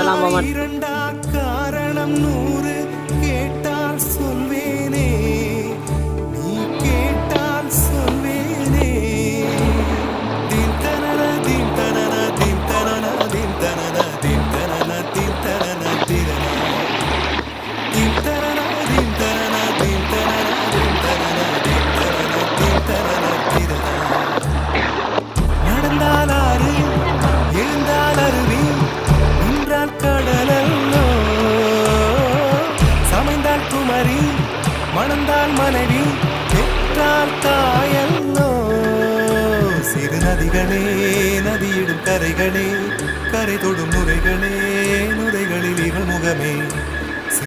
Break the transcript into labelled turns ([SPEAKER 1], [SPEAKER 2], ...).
[SPEAKER 1] அதெல்லாம் போக மாட்டேன்.
[SPEAKER 2] இரண்டா காரணம் 100 கேட்டால் சொல்வேனே, நீ கேட்டால் சொல்வேனே. தீன் தனன தீன் தனன தீன் தனன தீன் தனன தீன் தனன தீன் தனன தீரன தீன் தனன தீன் தனன தீன் தனன தீன் தனன தீன் தனன தீன் தனன தீரன. நடந்தால் ஆறு எழுந்தால் அருவி, நின்றால் கடலல்லோ, சமைந்தால் குமரி, மணந்தால் மனைவி, பெற்றால் தாயல்லோ. சிறு நதிகளே நதியிடும் கரைகளே, கரை தொடும் நுரைகளே, நுரைகளில் இருமுகமே.